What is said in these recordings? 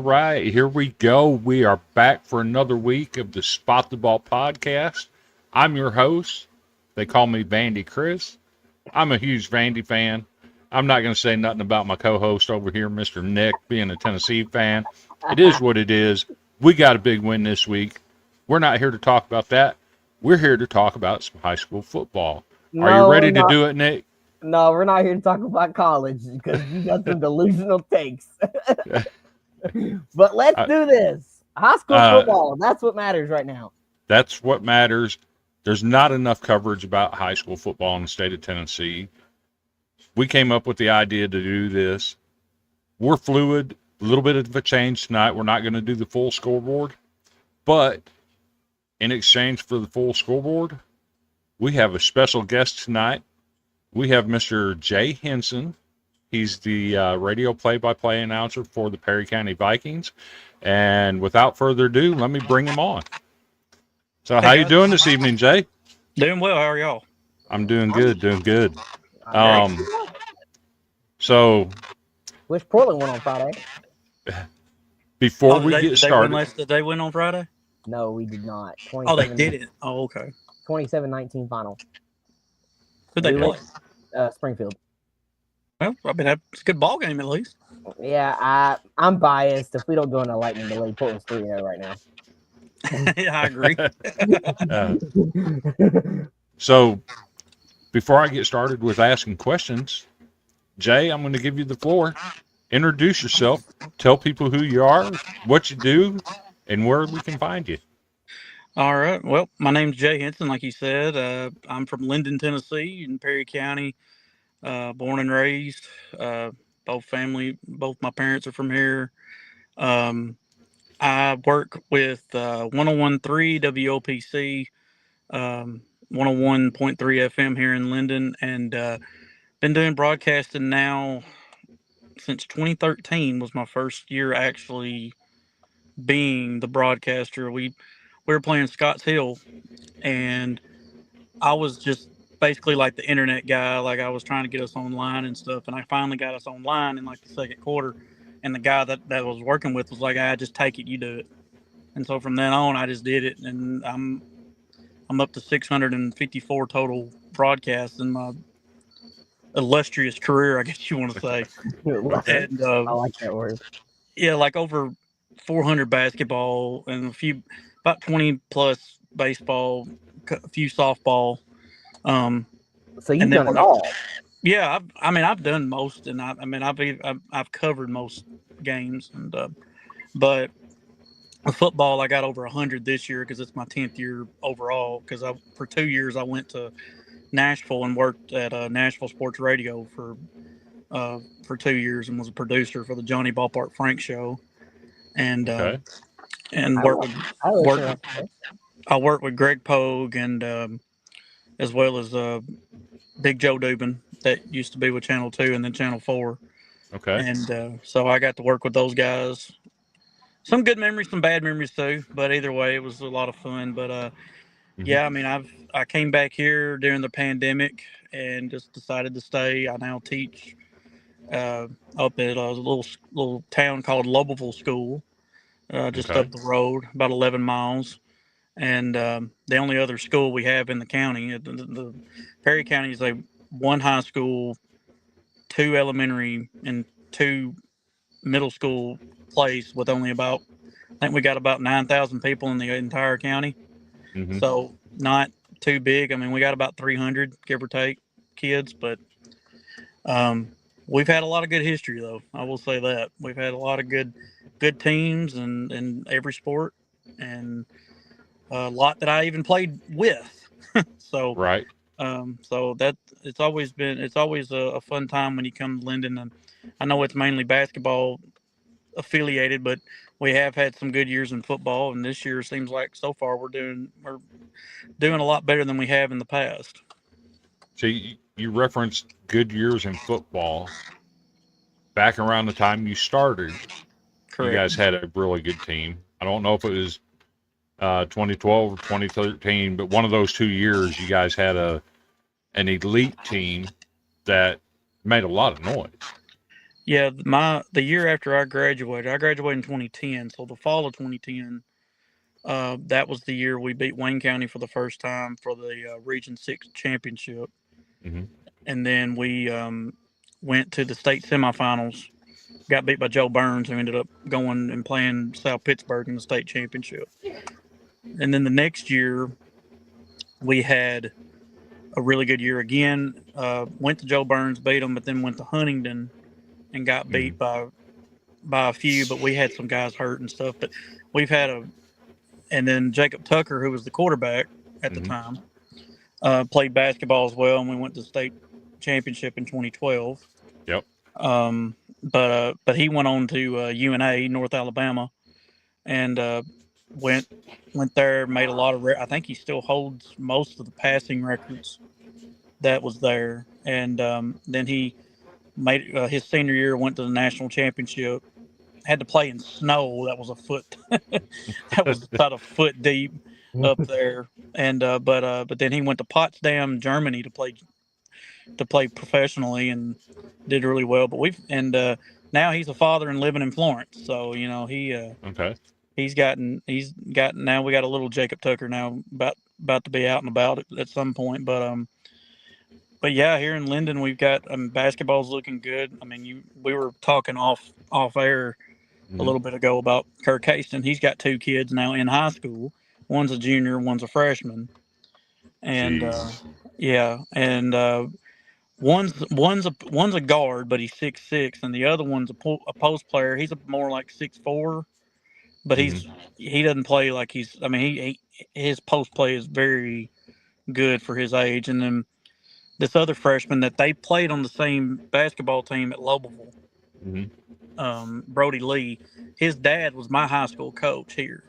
right, here we go. We are back for another week of the Spot the Ball podcast. I'm your host. They call me Vandy Chris. I'm a huge Vandy fan. I'm not going to say nothing about my co-host over here, Mr. Nick, being a Tennessee fan. It is what it is. We got a big win this week. We're not here to talk about that. We're here to talk about some high school football. Are you ready to do it, Nick? No, we're not here to talk about college because you got some delusional takes. But let's do this. High school football, that's what matters right now. That's what matters. There's not enough coverage about high school football in the state of Tennessee. We came up with the idea to do this. We're fluid, a little bit of a change tonight. We're not going to do the full scoreboard, but in exchange for the full scoreboard, we have a special guest tonight. We have Mr. Jay Hinson. He's the radio play-by-play announcer for the Perry County Vikings. And without further ado, let me bring him on. So how you doing this evening, Jay? Doing well. How are y'all? I'm doing good, So wish Portland won on Friday. Before we get started. Did they win on Friday? No, we did not. Oh, they didn't. Oh, okay. 27-19 final. Who'd they play? Springfield. Well, I mean, that's a good ball game at least. Yeah, I'm biased. If we don't go into lightning delay, Portland's 3-0 right now. Yeah, I agree. So before I get started with asking questions, Jay, I'm going to give you the floor. Introduce yourself. Tell people who you are, what you do, and where we can find you. All right. Well, my name's Jay Hinson, like you said. I'm from Linden, Tennessee, in Perry County. Born and raised. Both my parents are from here. I work with 101.3 WOPC, 101.3 FM here in Linden, and been doing broadcasting now since 2013 was my first year actually being the broadcaster. We were playing Scotts Hill, and I was just basically like the internet guy. Like I was trying to get us online and stuff, and I finally got us online in like the second quarter. And the guy that I was working with was like, just take it, you do it. And so from then on, I just did it, and I'm up to 654 total broadcasts in my illustrious career, I guess you want to say. And I like that word. Yeah, like over 400 basketball and about 20 plus baseball, a few softball. So you've done it all. Yeah, I've done most, and I've covered most games, and but with football, I got over 100 this year because it's my 10th year overall. Because for 2 years I went to Nashville and worked at Nashville Sports Radio for 2 years and was a producer for the Johnny Ballpark Frank show, and I worked with Greg Pogue and as well as Big Joe Dubin that used to be with Channel 2 and then Channel 4. Okay. And so I got to work with those guys. Some good memories, some bad memories too. But either way, it was a lot of fun. But yeah, I mean, I came back here during the pandemic and just decided to stay. I now teach up at a little town called Lobeville School, just up the road, about 11 miles. And the only other school we have in the county, the Perry County is one high school, 2 elementary, and 2 middle school place with only I think we got about 9,000 people in the entire county. Mm-hmm. So not too big. I mean, we got about 300, give or take, kids, but we've had a lot of good history, though. I will say that. We've had a lot of good teams in every sport, and a lot that I even played with. So right. So that it's always a fun time when you come to Linden, and I know it's mainly basketball affiliated, but we have had some good years in football, and this year seems like so far we're doing a lot better than we have in the past. So you referenced good years in football. Back around the time you started, correct, you guys had a really good team. I don't know if it was 2012 or 2013, but one of those 2 years you guys had an elite team that made a lot of noise. Yeah, the year after I graduated in 2010. So the fall of 2010, that was the year we beat Wayne County for the first time for the Region 6 championship. Mm-hmm. And then we went to the state semifinals, got beat by Joe Burns, who ended up going and playing South Pittsburgh in the state championship. And then the next year, we had a really good year again. Went to Joe Burns, beat them, but then went to Huntingdon and got beat by a few. But we had some guys hurt and stuff. But we've had and then Jacob Tucker, who was the quarterback at the time, played basketball as well, and we went to the state championship in 2012. Yep. But he went on to UNA, North Alabama, and went there, made a lot of. I think he still holds most of the passing records that was there. And then he made his senior year, went to the national championship. Had to play in snow. That was a foot. That was about a foot deep up there. And but then he went to Potsdam, Germany, to play professionally and did really well. But now he's a father and living in Florence. So he's gotten now we got a little Jacob Tucker now about to be out and about at some point. But yeah, here in Linden we've got basketball's looking good. I mean, we were talking off air a little bit ago about Kirk Haston. He's got 2 kids now in high school. One's a junior, one's a freshman. And one's a guard, but he's 6'6", and the other one's a post player. He's more like 6'4", but he doesn't play like he's. I mean, his post play is very good for his age. And then this other freshman that they played on the same basketball team at Lobelville, Brody Lee. His dad was my high school coach here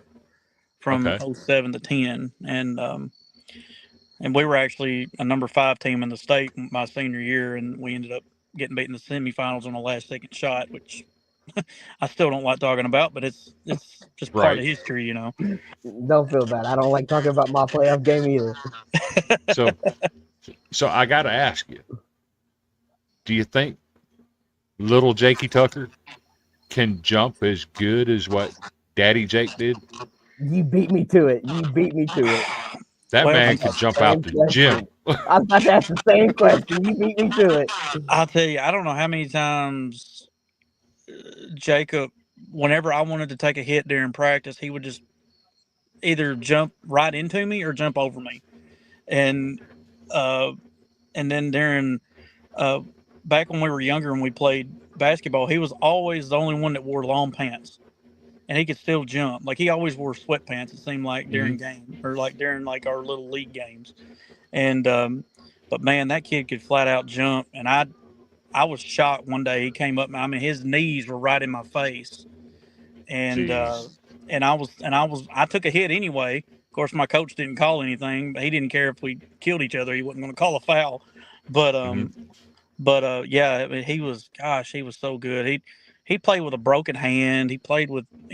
from 07 to 10, and we were actually a number 5 team in the state my senior year, and we ended up getting beat in the semifinals on a last-second shot, which I still don't like talking about, but it's just part of history, you know. Don't feel bad. I don't like talking about my playoff game either. So I got to ask you, do you think little Jakey Tucker can jump as good as what Daddy Jake did? You beat me to it. That man could jump out the gym. I was about to ask the same question. You beat me to it. I'll tell you, I don't know how many times Jacob, whenever I wanted to take a hit during practice, he would just either jump right into me or jump over me. And then during back when we were younger and we played basketball, he was always the only one that wore long pants, and he could still jump. Like, he always wore sweatpants, it seemed like, during game, or like during like our little league games. And but man, that kid could flat out jump. And I was shocked one day. He came up, I mean, his knees were right in my face, and I took a hit anyway. Of course, my coach didn't call anything, but he didn't care if we killed each other. He wasn't going to call a foul. But yeah, I mean, he was so good. He played with a broken hand. He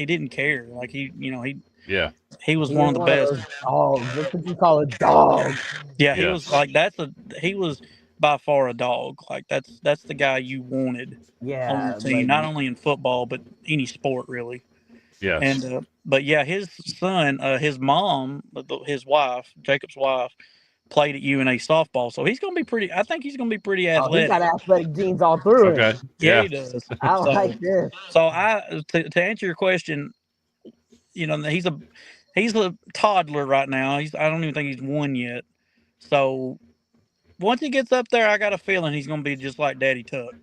didn't care. Like, he was one of the best. Dogs. That's what you call a dog. Yeah, he was like, he was by far a dog. Like, that's the guy you wanted on the team, not only in football, but any sport, really. Yeah. And but yeah, his son, his mom, his wife, Jacob's wife, played at UNA softball, so he's going to be pretty. I think he's going to be pretty athletic. He's got athletic genes all through him. Yeah, he does. I like this. So to answer your question, he's a toddler right now. I don't even think he's 1 yet. So once he gets up there, I got a feeling he's going to be just like Daddy Tuck.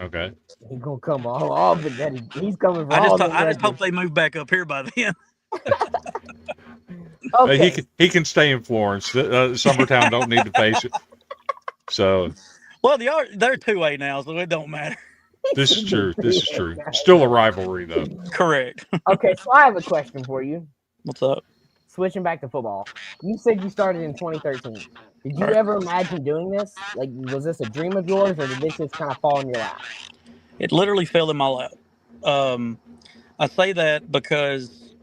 Okay. He's going to come all but Daddy. He's coming. I just hope they move back up here by then. Okay. He can stay in Florence. Summertown don't need to face it. So. Well, they're 2A now, so it don't matter. This is true. Still a rivalry, though. Correct. Okay, so I have a question for you. What's up? Switching back to football. You said you started in 2013. Did you ever imagine doing this? Like, was this a dream of yours, or did this just kind of fall in your lap? It literally fell in my lap. I say that because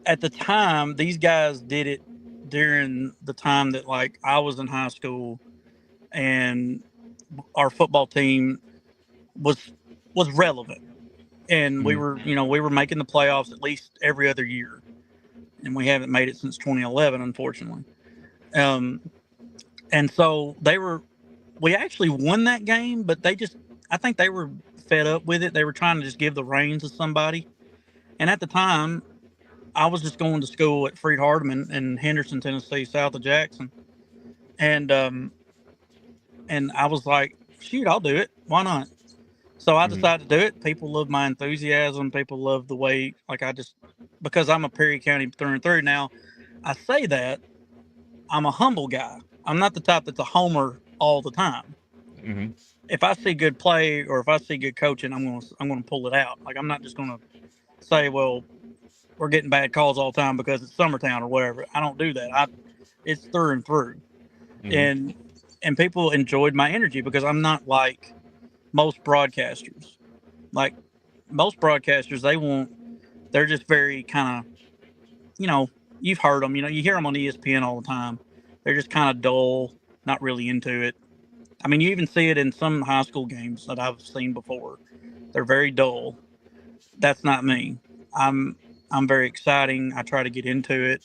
at the time, these guys did it during the time that, like, I was in high school, and our football team was was relevant, and we were making the playoffs at least every other year, and we haven't made it since 2011, unfortunately. And so we actually won that game, but I think they were fed up with it. They were trying to just give the reins to somebody. And at the time, I was just going to school at Freed Hardeman in Henderson, Tennessee, south of Jackson. And I was like, shoot, I'll do it. Why not? So I decided to do it. People love my enthusiasm. People love the way, because I'm a Perry County through and through. Now, I say that I'm a humble guy. I'm not the type that's a homer all the time. Mm-hmm. If I see good play or if I see good coaching, I'm gonna pull it out. Like, I'm not just gonna say, well, we're getting bad calls all the time because it's Summertown or whatever. I don't do that. It's through and through. Mm-hmm. And people enjoyed my energy because I'm not like most broadcasters. Like, most broadcasters, they're just very kind of, you've heard them, you hear them on ESPN all the time. They're just kind of dull, not really into it. I mean, you even see it in some high school games that I've seen before. They're very dull. That's not me. I'm very exciting. I try to get into it.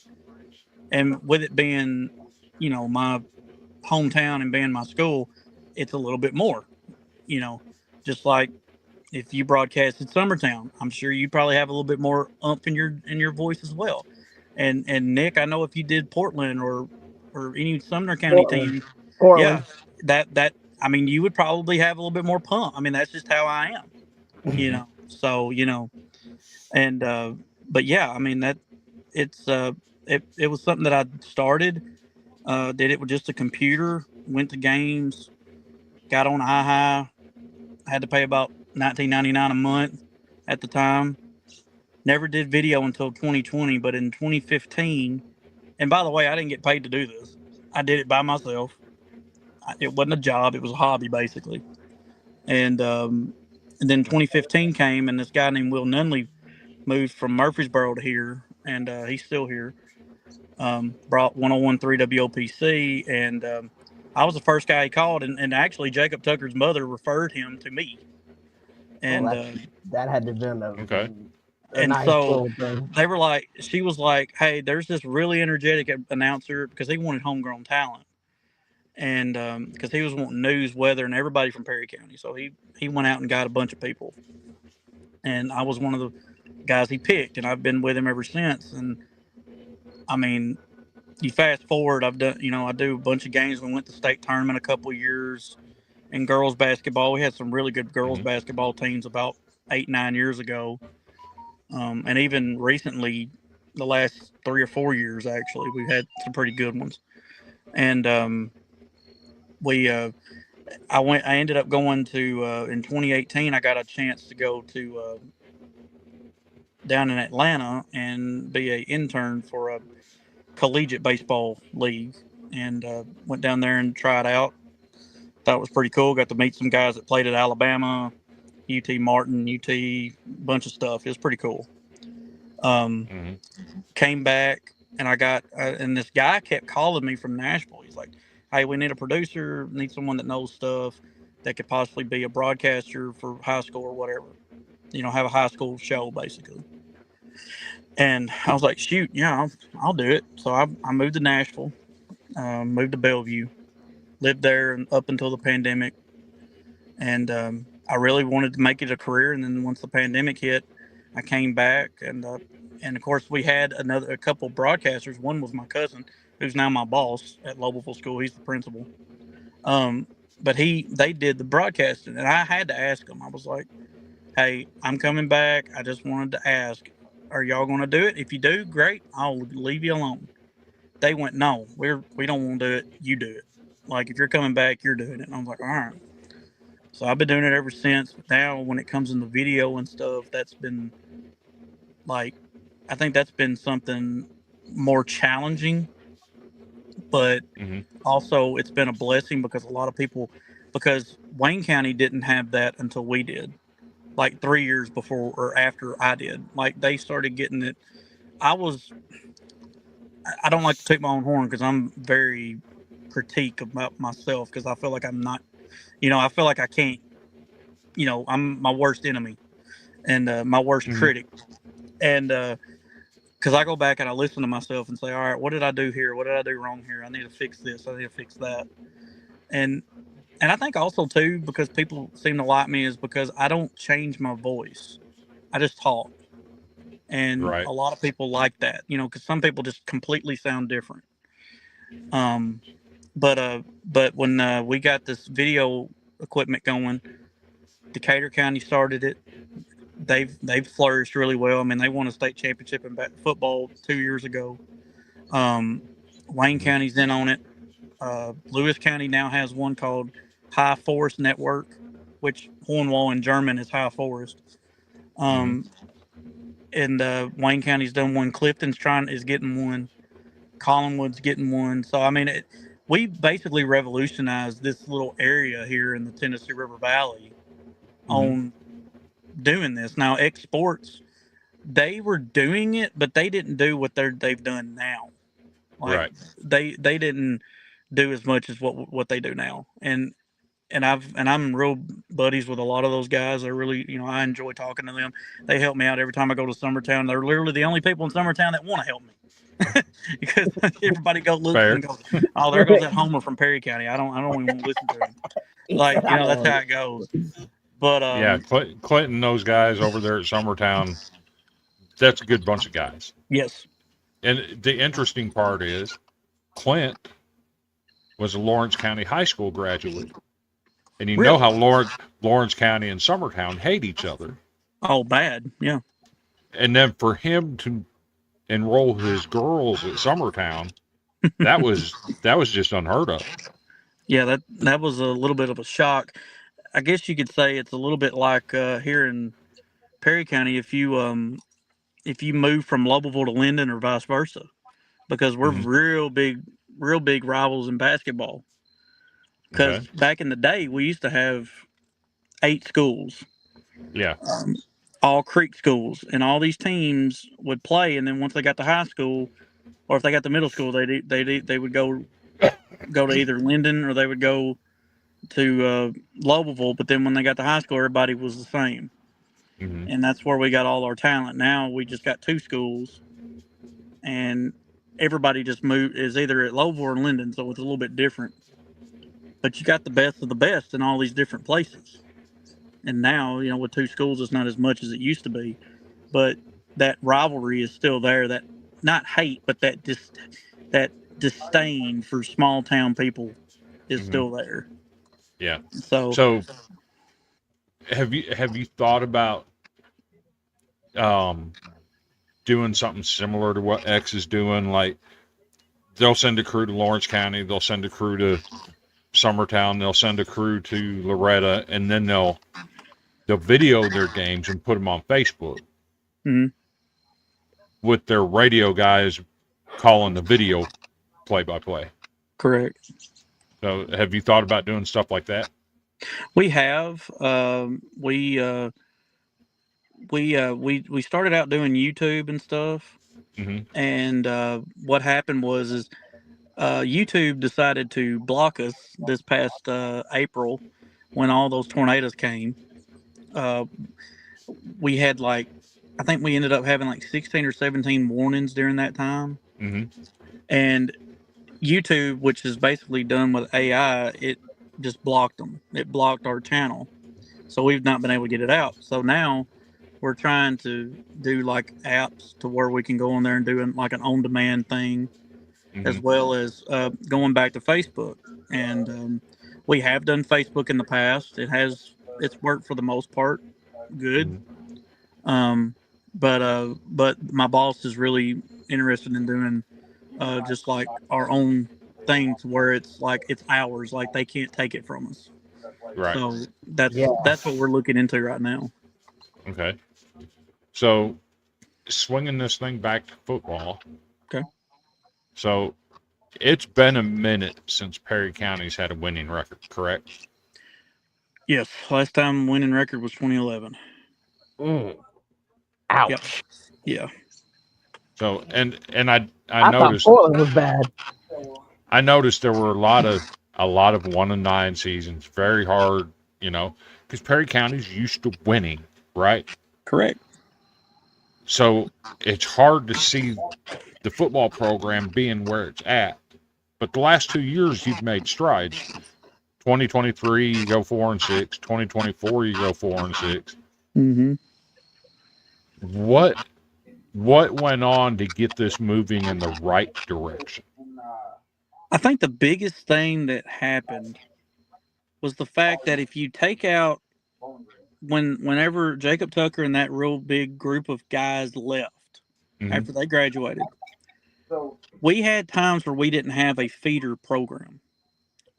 And with it being, my hometown and being my school, it's a little bit more, just like if you broadcasted Summertown, I'm sure you probably have a little bit more umph in your voice as well. And Nick, I know if you did Portland or any Sumner County team, Portland. yeah, that I mean, you would probably have a little bit more pump. I mean, that's just how I am. So and but yeah, I mean, that it's it was something that I started, did it with just a computer, went to games, got on high, had to pay about $19.99 a month at the time. Never did video until 2020, but in 2015, and by the way, I didn't get paid to do this. I did it by myself. It wasn't a job; it was a hobby, basically. And then 2015 came, and this guy named Will Nunley moved from Murfreesboro to here, and he's still here. Brought 101.3 WOPC, and I was the first guy he called, and actually Jacob Tucker's mother referred him to me. And that had to have been a and nice so little thing. she was like, hey, there's this really energetic announcer, because he wanted homegrown talent. And because he was wanting news, weather, and everybody from Perry County. So he went out and got a bunch of people. And I was one of the guys he picked, and I've been with him ever since. And I mean, you fast forward, I've done, I do a bunch of games. We went to state tournament a couple of years in girls basketball. We had some really good girls basketball teams about 8-9 years ago. And even recently, the last 3 or 4 years, actually, we've had some pretty good ones. And I ended up going to, in 2018, I got a chance to go to down in Atlanta and be an intern for a collegiate baseball league, and went down there and tried out. Thought it was pretty cool. Got to meet some guys that played at Alabama, UT Martin, UT, bunch of stuff. It was pretty cool. Came back, and I got and this guy kept calling me from Nashville. He's like, hey, we need a producer, need someone that knows stuff, that could possibly be a broadcaster for high school or whatever, have a high school show basically. And I was like, shoot, yeah, I'll do it. So I moved to Nashville, moved to Bellevue, lived there up until the pandemic. And I really wanted to make it a career. And then once the pandemic hit, I came back. And of course, we had a couple broadcasters. One was my cousin, who's now my boss at Lobelville School. He's the principal. But they did the broadcasting. And I had to ask them. I was like, hey, I'm coming back. I just wanted to ask, are y'all going to do it? If you do, great. I'll leave you alone. They went, no, we don't want to do it. You do it. Like, if you're coming back, you're doing it. And I was like, all right. So I've been doing it ever since. Now, when it comes in the video and stuff, that's been I think that's been something more challenging, but also it's been a blessing because because Wayne County didn't have that until we did. Like 3 years before or after I did. Like, they started getting it. I don't like to toot my own horn because I'm very critique about myself, because I feel like I'm not, I feel like I can't, I'm my worst enemy and my worst critic. And because I go back and I listen to myself and say, all right, what did I do here? What did I do wrong here? I need to fix this. I need to fix that. And I think also too, because people seem to like me, is because I don't change my voice. I just talk. And Right. a lot of people like that, because some people just completely sound different. But when we got this video equipment going, Decatur County started it. They've flourished really well. I mean, they won a state championship in football 2 years ago. Wayne County's in on it. Lewis County now has one called High Forest Network, which Hornwall in German is High Forest. And Wayne County's done one. Clifton's is getting one. Collinwood's getting one. So I mean, we basically revolutionized this little area here in the Tennessee River Valley on doing this. Now, X Sports, they were doing it, but they didn't do what they've done now. Like they didn't do as much as what they do now. And I'm real buddies with a lot of those guys. They're really, I enjoy talking to them. They help me out every time I go to Summertown. They're literally the only people in Summertown that want to help me. Because everybody goes looks and goes, oh, there goes that Homer from Perry County. I don't even want to listen to him. Like, that's how it goes. But yeah, Clinton, those guys over there at Summertown, that's a good bunch of guys. Yes. And the interesting part is, Clint was a Lawrence County High School graduate, and you know how Lawrence County and Summertown hate each other. Oh, bad, yeah. And then for him to enroll his girls at Summertown, that was just unheard of. Yeah, that was a little bit of a shock. I guess you could say it's a little bit like here in Perry County if you move from Lobelville to Linden or vice versa, because we're real big rivals in basketball. Because back in the day, we used to have 8 schools. Yeah. All Creek schools, and all these teams would play, and then once they got to high school, or if they got to middle school, they would go to either Linden or they would go to Lobelville. But then when they got to high school, everybody was the same, and that's where we got all our talent. Now we just got 2 schools, and everybody just is either at Lobelville or Linden, so it's a little bit different. But you got the best of the best in all these different places. And now, with 2 schools, it's not as much as it used to be. But that rivalry is still there. That, not hate, but that disdain for small town people is still there. Yeah. So have you thought about doing something similar to what X is doing? Like, they'll send a crew to Lawrence County, they'll send a crew to Summertown, they'll send a crew to Loretta, and then they'll video their games and put them on Facebook with their radio guys calling the video play-by-play. Correct. So have you thought about doing stuff like that? We have. We started out doing YouTube and stuff, and what happened was YouTube decided to block us this past April when all those tornadoes came. We had I think we ended up having 16 or 17 warnings during that time. And YouTube, which is basically done with AI, it just blocked them. It blocked our channel. So we've not been able to get it out. So now we're trying to do apps to where we can go on there and do an on-demand thing, as well as going back to Facebook. And we have done Facebook in the past. It's worked for the most part good. But my boss is really interested in doing just our own thing, to where it's ours, they can't take it from us. Right. So that's what we're looking into right now. Okay. So swinging this thing back to football. Okay. So it's been a minute since Perry County's had a winning record, correct? Yes. Last time winning record was 2011. Ouch. Yep. Yeah. So and I thought noticed Portland was bad. I noticed there were a lot of 1-9 seasons, very hard because Perry County's used to winning, right? Correct. So it's hard to see the football program being where it's at. But the last 2 years, you've made strides. 2023, you go 4-6. 2024, you go 4-6. Mm-hmm. What went on to get this moving in the right direction? I think the biggest thing that happened was the fact that if you take out whenever Jacob Tucker and that real big group of guys left after they graduated, we had times where we didn't have a feeder program.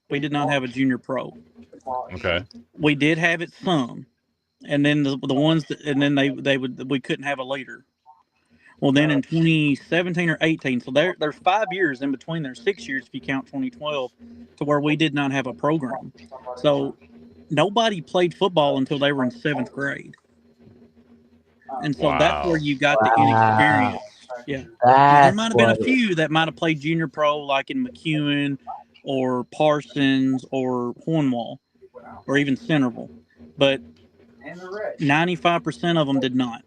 We did not have a junior pro. Okay. We did have it some, and then the ones that, and then we couldn't have a leader. Well, then in 2017 or 18, so there's 5 years in between there, 6 years if you count 2012, to where we did not have a program. So nobody played football until they were in 7th grade. And so that's where you got the inexperience. Yeah. Now, there might have been a few that might have played junior pro, like in McEwen or Parsons or Hornwall or even Centerville. But 95% of them did not.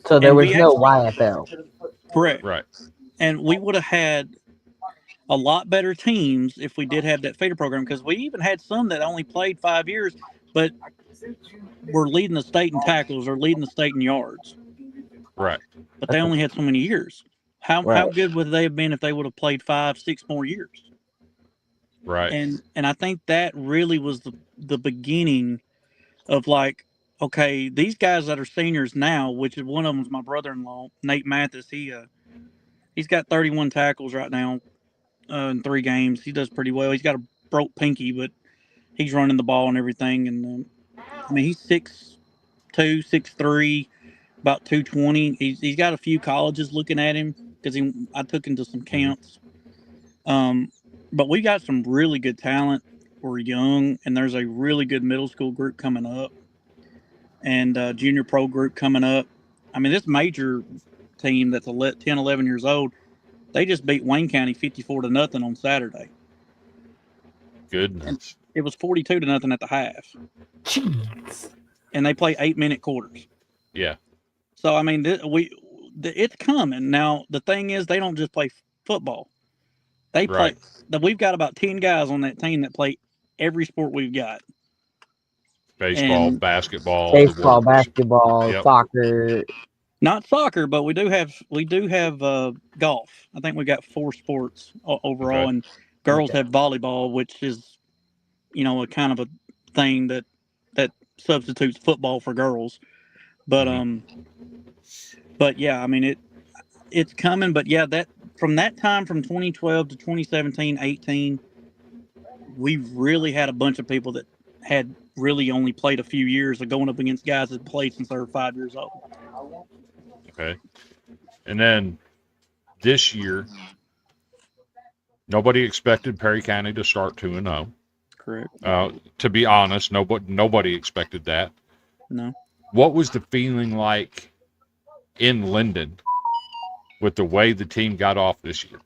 So there was no YFL. Correct. Right. And we would have had a lot better teams if we did have that feeder program, because we even had some that only played 5 years, but were leading the state in tackles or leading the state in yards. Right. But they only had so many years. How good would they have been if they would have played 5-6 more years? Right. And I think that really was the beginning of, like, okay, these guys that are seniors now, which is one of them is my brother-in-law, Nate Mathis. He's got 31 tackles right now in 3 games. He does pretty well. He's got a broke pinky, but he's running the ball and everything. And I mean, he's 6'2", 6'3", about 220. He's got a few colleges looking at him because I took him to some camps. But we got some really good talent. We're young, and there's a really good middle school group coming up, and junior pro group coming up. I mean, this major team that's 10, 11 years old, they just beat Wayne County 54-0 on Saturday. Goodness. And it was 42-0 at the half. Jeez. And they play 8-minute quarters. Yeah. So, I mean, it's coming. Now, the thing is, they don't just play football. They play. Right. We've got about 10 guys on that team that play every sport we've got. Baseball, basketball, basketball, soccer. Not soccer, but we do have golf. I think we got 4 sports overall, and girls have volleyball, which is, a kind of a thing that substitutes football for girls. But but yeah, I mean it's coming. But yeah, that from that time, from 2012 to 2017, 18, we really had a bunch of people that had really only played a few years of going up against guys that played since they were 5 years old. Okay. And then this year, nobody expected Perry County to start 2-0. Correct. To be honest, nobody expected that. No. What was the feeling like in Linden with the way the team got off this year?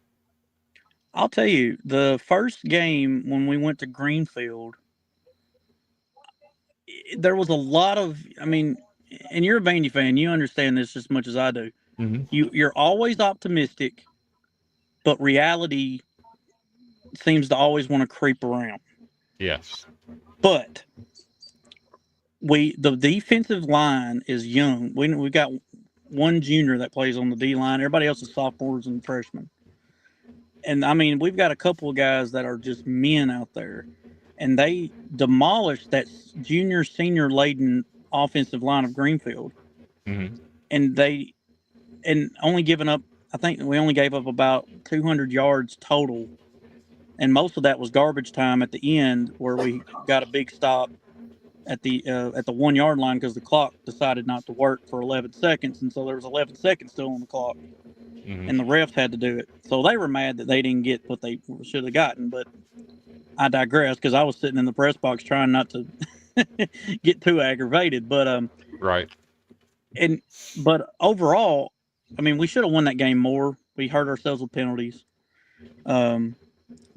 I'll tell you, the first game when we went to Greenfield, there was a lot of, I mean, and you're a Vandy fan, you understand this as much as I do. Mm-hmm. You're always optimistic, but reality seems to always want to creep around. Yes. But the defensive line is young. We got one junior that plays on the D line. Everybody else is sophomores and freshmen. And I mean, we've got a couple of guys that are just men out there, and they demolished that junior senior laden offensive line of Greenfield. Mm-hmm. And only giving up, I think we only gave up about 200 yards total. And most of that was garbage time at the end, where we got a big stop at the 1 yard line because the clock decided not to work for 11 seconds, and so there was 11 seconds still on the clock, and the refs had to do it. So they were mad that they didn't get what they should have gotten. But I digress, because I was sitting in the press box trying not to get too aggravated. But right. But overall, I mean, we should have won that game more. We hurt ourselves with penalties.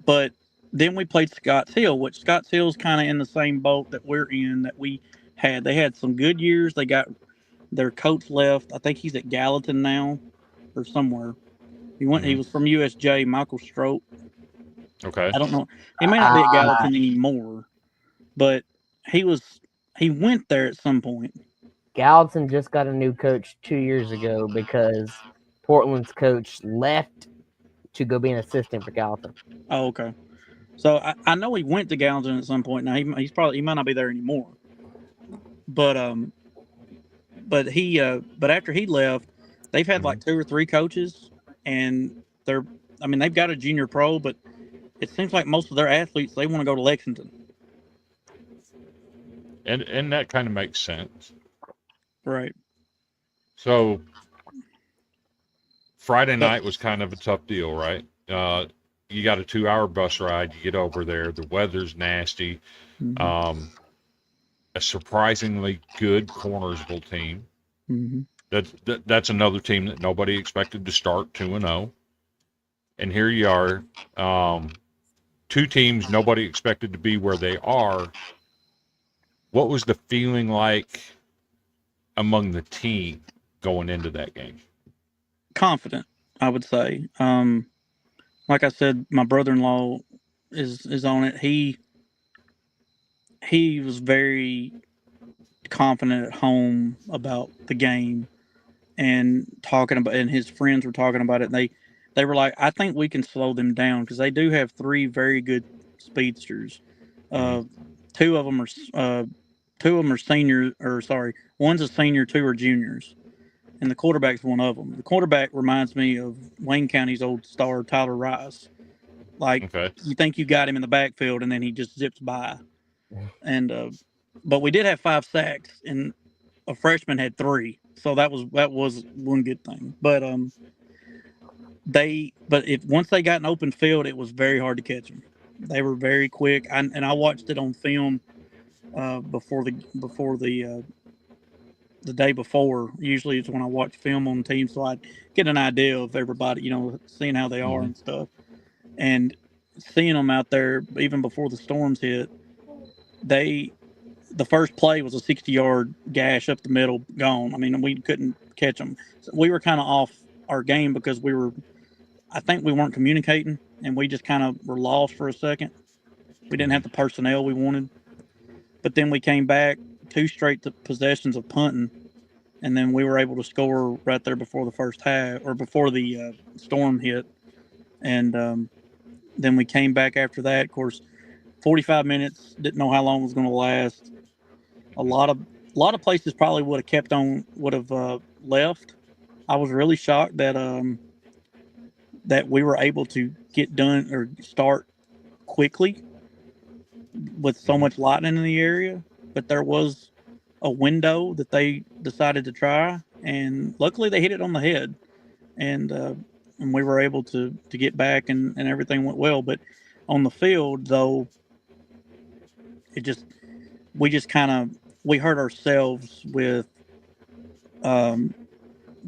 But then we played Scotts Hill, which Scotts Hill's kind of in the same boat that we're in. That we had. They had some good years. They got their coach left. I think he's at Gallatin now, or somewhere. He went. He was from USJ. Michael Strope. Okay. I don't know. He may not be at Uh, Gallatin anymore, but he was. He went there at some point. Gallatin just got a new coach 2 years ago because Portland's coach left to go be an assistant for Gallatin. Oh, okay. So I know he went to Gallatin at some point. Now he's probably he might not be there anymore. But but after he left, they've had like 2 or 3 coaches, and they've got a junior pro, but it seems like most of their athletes they want to go to Lexington. And that kind of makes sense. Right. So Friday night was kind of a tough deal, right? You got a 2-hour bus ride. You get over there. The weather's nasty. Mm-hmm. A surprisingly good Cornersville team. Mm-hmm. That's another team that nobody expected to start 2-0. And here you are, 2 teams nobody expected to be where they are. What was the feeling like among the team going into that game? Confident, I would say. Like I said, my brother-in-law is on it. He was very confident at home about the game and talking about, and his friends were talking about it. And they were like, I think we can slow them down because they do have 3 very good speedsters. 2 of them are seniors, or sorry, one's a senior, 2 are juniors, and the quarterback's one of them. The quarterback reminds me of Wayne County's old star, Tyler Rice. Like, you think you got him in the backfield, and then he just zips by. And but we did have 5 sacks, and a freshman had 3, so that was one good thing. But once they got an open field, it was very hard to catch them. They were very quick, and I watched it on film before the day before. Usually it's when I watch film on teams, so I get an idea of everybody, seeing how they are and stuff. And seeing them out there even before the storms hit, the first play was a 60-yard gash up the middle, gone. I mean, we couldn't catch them. So we were kind of off our game because I think we weren't communicating, and we just kind of were lost for a second. We didn't have the personnel we wanted. But then we came back 2 straight possessions of punting, and then we were able to score right there before the first half, or before the storm hit. And then we came back after that. Of course, 45 minutes, didn't know how long it was going to last. A lot of places probably would have left. I was really shocked that that we were able to get done or start quickly with so much lightning in the area. But there was a window that they decided to try, and luckily they hit it on the head, and we were able to get back, and everything went well. But on the field, though, we hurt ourselves with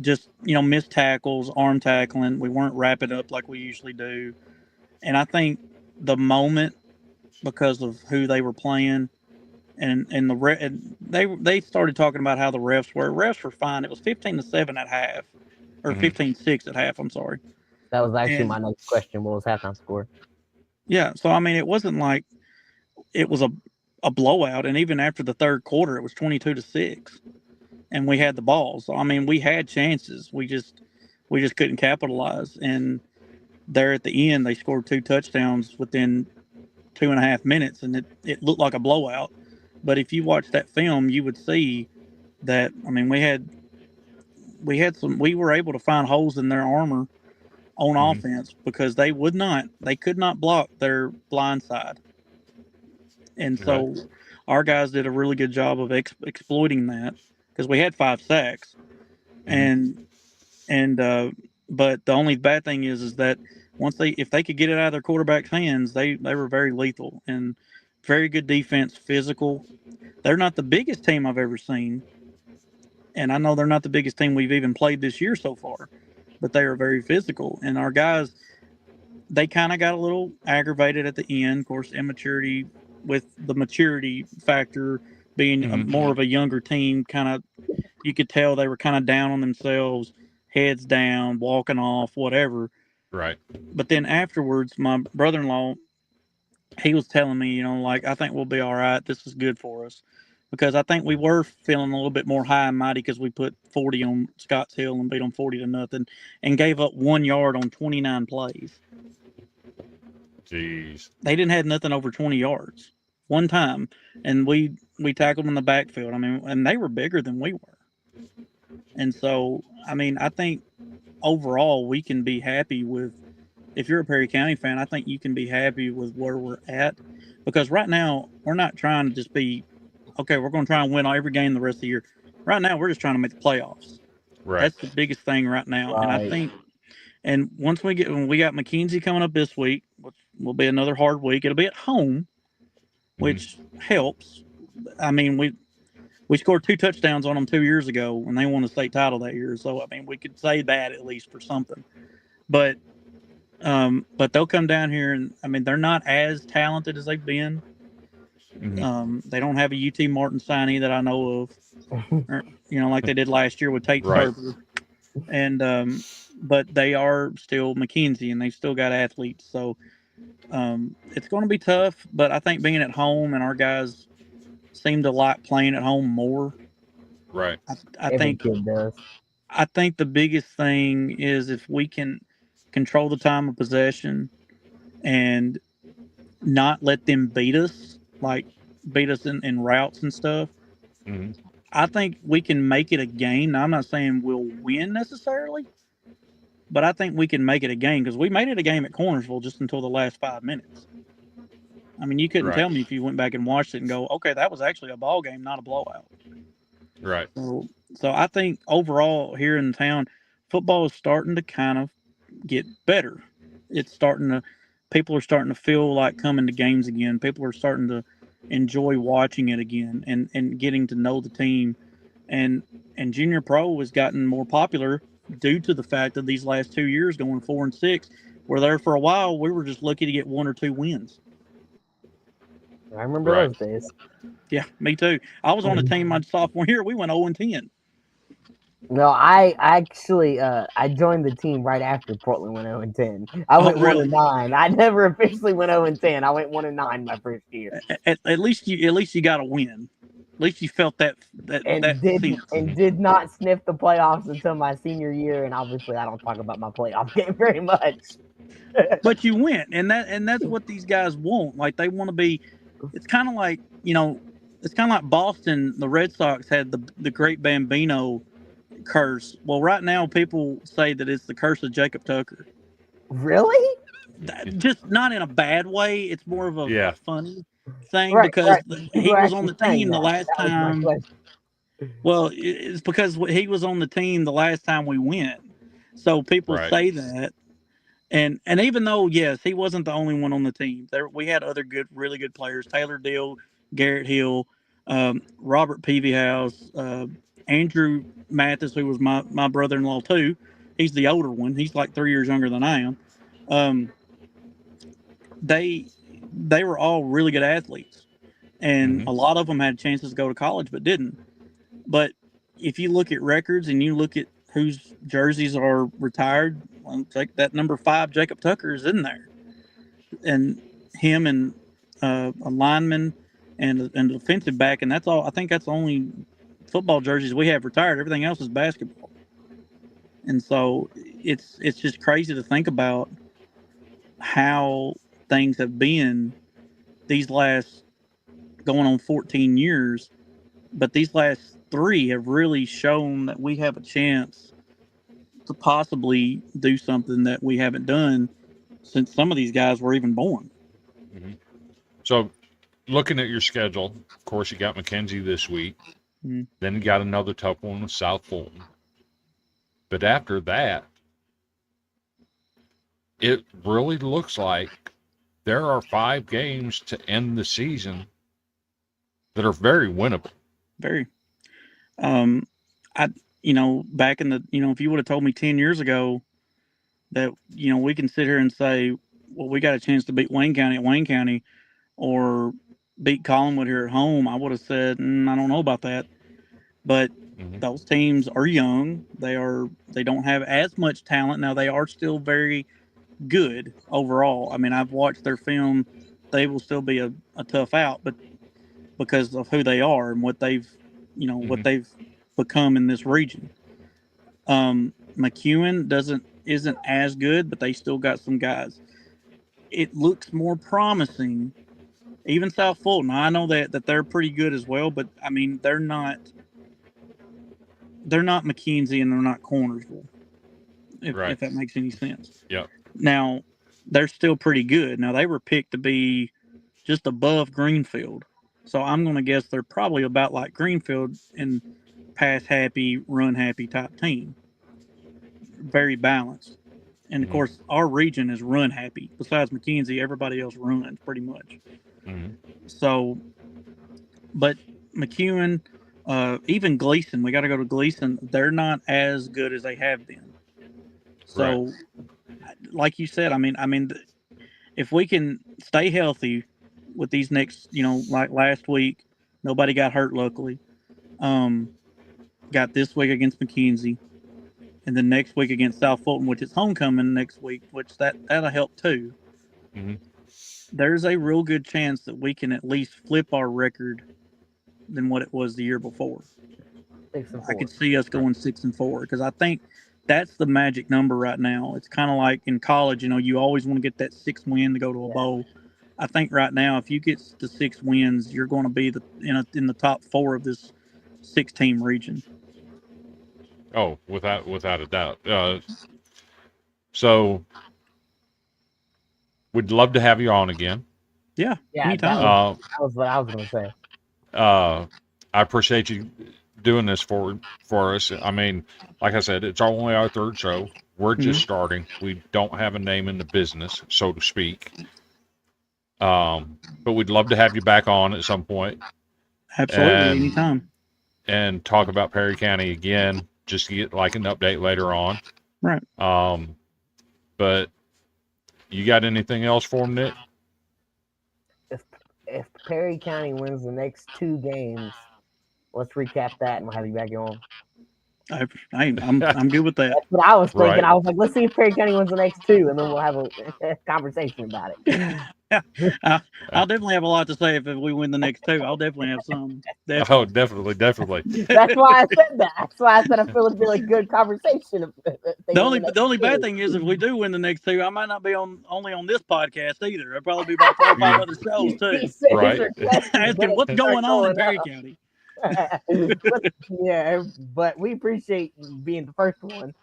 just missed tackles, arm tackling. We weren't wrapping up like we usually do, and I think the moment, because of who they were playing, and they started talking about how the refs were fine. It was 15-7 at half, or 15-6 at half. I'm sorry. That was actually my next question. What was halftime score? Yeah, so I mean, it wasn't like it was a blowout, and even after the third quarter, it was 22-6, and we had the ball. So I mean, we had chances. We just couldn't capitalize. And there at the end, they scored 2 touchdowns within 2.5 minutes, and it looked like a blowout. But if you watch that film, you would see that. I mean, we were able to find holes in their armor on offense because they could not block their blind side. And so our guys did a really good job of exploiting that, because we had 5 sacks. And but the only bad thing is that if they could get it out of their quarterback's hands, they were very lethal, and very good defense, physical. They're not the biggest team I've ever seen, and I know they're not the biggest team we've even played this year so far, but they are very physical. And our guys, they kind of got a little aggravated at the end. Of course, immaturity with the maturity factor being more of a younger team. Kind of, you could tell they were kind of down on themselves, heads down, walking off, whatever. Right. But then afterwards, my brother-in-law, he was telling me, like, I think we'll be all right. This is good for us. Because I think we were feeling a little bit more high and mighty because we put 40 on Scotts Hill and beat them 40-0 and gave up 1 yard on 29 plays. Jeez. They didn't have nothing over 20 yards one time, and we tackled them in the backfield. I mean, and they were bigger than we were. And so, I mean, I think overall we can be happy with, if you're a Perry County fan, I think you can be happy with where we're at. Because right now, we're not trying to just be, okay, we're going to try and win every game the rest of the year. Right now, we're just trying to make the playoffs. Right. That's the biggest thing right now. Right. And I think, and when we got McKenzie coming up this week, which will be another hard week. It'll be at home, which helps. I mean, we scored 2 touchdowns on them 2 years ago, and they won the state title that year. So I mean, we could say that at least for something. But they'll come down here, and I mean, they're not as talented as they've been. They don't have a UT Martin signee that I know of, or, like they did last year with Tate Server. And but they are still McKenzie, and they've still got athletes. So it's going to be tough. But I think being at home, and our guys seem to like playing at home more. Right. I think kid does. I think the biggest thing is if we can control the time of possession and not let them beat us in routes and stuff. I think we can make it a game. Now, I'm not saying we'll win necessarily, but I think we can make it a game because we made it a game at Cornersville just until the last 5 minutes. I mean, you couldn't tell me if you went back and watched it and go, okay, that was actually a ball game, not a blowout. Right. So I think overall here in town, football is starting to kind of get better. People are starting to feel like coming to games again. People are starting to enjoy watching it again and getting to know the team. And junior pro has gotten more popular due to the fact that these last 2 years going 4-6, where there for a while we were just lucky to get 1 or 2 wins. I remember those days. Yeah, me too. I was on a team my sophomore year. We went 0-10. No, I actually I joined the team right after Portland went 0-10. I went 1-9. I never officially went 0-10. I went 1-9 my first year. At least you got a win. At least you felt that did not sniff the playoffs until my senior year. And obviously, I don't talk about my playoff game very much. But you went, and that's what these guys want. Like they want to be. It's kind of like it's kind of like Boston. The Red Sox had the great Bambino curse. Well, right now people say that it's the curse of Jacob Tucker. Really? Just not in a bad way. It's more of a funny thing because he was on the team the last time. Well, it's because he was on the team the last time we went. So people say that. And even though, yes, he wasn't the only one on the team. We had other really good players. Taylor Dill, Garrett Hill, Robert Peavyhouse, Andrew Mathis, who was my brother-in-law too. He's the older one. He's like 3 years younger than I am. They were all really good athletes. And a lot of them had chances to go to college but didn't. But if you look at records and you look at whose jerseys are retired, like that number 5, Jacob Tucker, is in there. And him and a lineman and a defensive back, and that's all. I think that's the only football jerseys we have retired. Everything else is basketball. And so it's just crazy to think about how things have been these last going on 14 years. But these last 3 have really shown that we have a chance to possibly do something that we haven't done since some of these guys were even born. So looking at your schedule, of course, you got McKenzie this week. Then you got another tough one with South Fulton. But after that, it really looks like there are 5 games to end the season that are very winnable. Very. Back in the, if you would have told me 10 years ago that, we can sit here and say well, we got a chance to beat Wayne County at Wayne County or beat Collinwood here at home, I would have said, I don't know about that. But those teams are young. They don't have as much talent. Now, they are still very good overall. I mean, I've watched their film. They will still be a tough out, but because of who they are and what they've, what they've become in this region. McEwen isn't as good, but they still got some guys. It looks more promising. Even South Fulton, I know that they're pretty good as well, but I mean they're not McKenzie and they're not Cornersville. If that makes any sense. Yeah. Now they're still pretty good. Now they were picked to be just above Greenfield, so I'm going to guess they're probably about like Greenfield in pass happy, run happy type team. Very balanced. And of course, our region is run happy. Besides McKenzie, everybody else runs pretty much. So, but McEwen, even Gleason, we got to go to Gleason. They're not as good as they have been. So, like you said, I mean, if we can stay healthy with these next, like last week, nobody got hurt. Luckily, got this week against McKenzie. And then next week against South Fulton, which is homecoming next week, which that'll help too. There's a real good chance that we can at least flip our record than what it was the year before. 6-4. I could see us going 6-4 because I think that's the magic number right now. It's kind of like in college, you always want to get that 6 win to go to a bowl. I think right now, if you get to 6 wins, you're going to be in the top 4 of this 6-team region. Oh, without a doubt. So we'd love to have you on again. Yeah, anytime. That was what I was going to say. I appreciate you doing this for us. I mean, like I said, it's only our 3rd show. We're just starting. We don't have a name in the business, so to speak. But we'd love to have you back on at some point. Absolutely, anytime. And talk about Perry County again, just to get like an update later on. Right. But you got anything else for me, Nick? If Perry County wins the next 2 games, let's recap that and we'll have you back on. I'm good with that. That's what I was thinking. Right. I was like, let's see if Perry County wins the next 2, and then we'll have a conversation about it. I'll definitely have a lot to say if we win the next 2. I'll definitely have some. Definitely. Oh, definitely. That's why I said that. That's why I said I feel it'd be like a good conversation. The only bad thing is if we do win the next 2, I might not be only on this podcast either. I'll probably be about 4 or 5 other shows too. Right. Asking what's going on in Perry County. but we appreciate being the first one.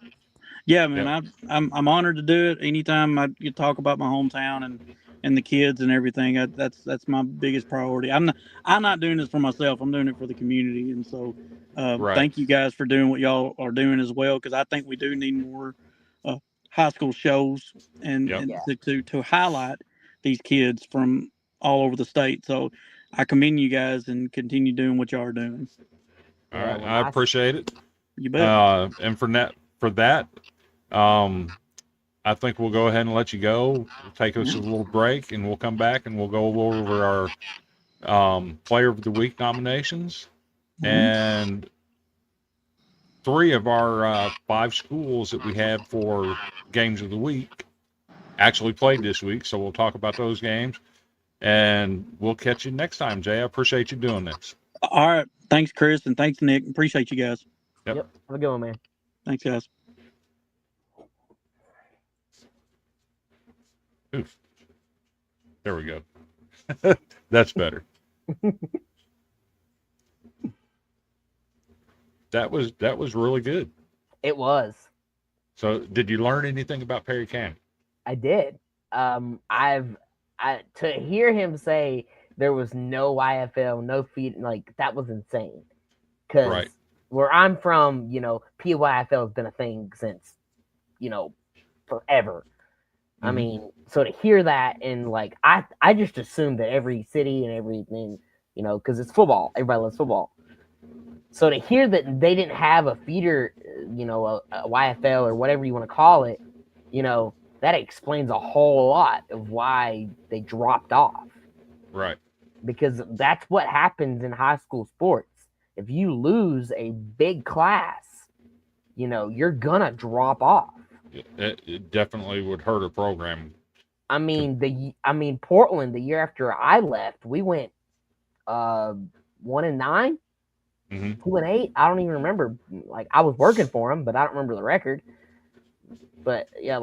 Yeah, man, I'm honored to do it. Anytime you talk about my hometown and the kids and everything, that's my biggest priority. I'm not doing this for myself. I'm doing it for the community, and so thank you guys for doing what y'all are doing as well, because I think we do need more high school shows and to highlight these kids from all over the state. So I commend you guys and continue doing what y'all are doing. All right, I appreciate it. You bet. And for that, I think we'll go ahead and let you go. We'll take us a little break, and we'll come back and we'll go over our Player of the Week nominations. And 3 of our 5 schools that we had for games of the week actually played this week, so we'll talk about those games. And we'll catch you next time, Jay. I appreciate you doing this. All right. Thanks, Chris, and thanks, Nick. Appreciate you guys. Yep. Have a good one, man. Thanks, guys. Oof. There we go. That's better. That was really good. It was. So, did you learn anything about Perry County? I did. To hear him say there was no YFL, no feed, like that was insane. Because where I'm from, PYFL has been a thing since, forever. I mean, so to hear that and like I just assumed that every city and everything, because it's football, everybody loves football. So to hear that they didn't have a feeder, a YFL or whatever you want to call it, that explains a whole lot of why they dropped off. Right. Because that's what happens in high school sports. If you lose a big class, you're gonna drop off. It definitely would hurt a program. I mean, Portland, the year after I left, we went 1-9, 2-8. I don't even remember. Like, I was working for them, but I don't remember the record. But yeah,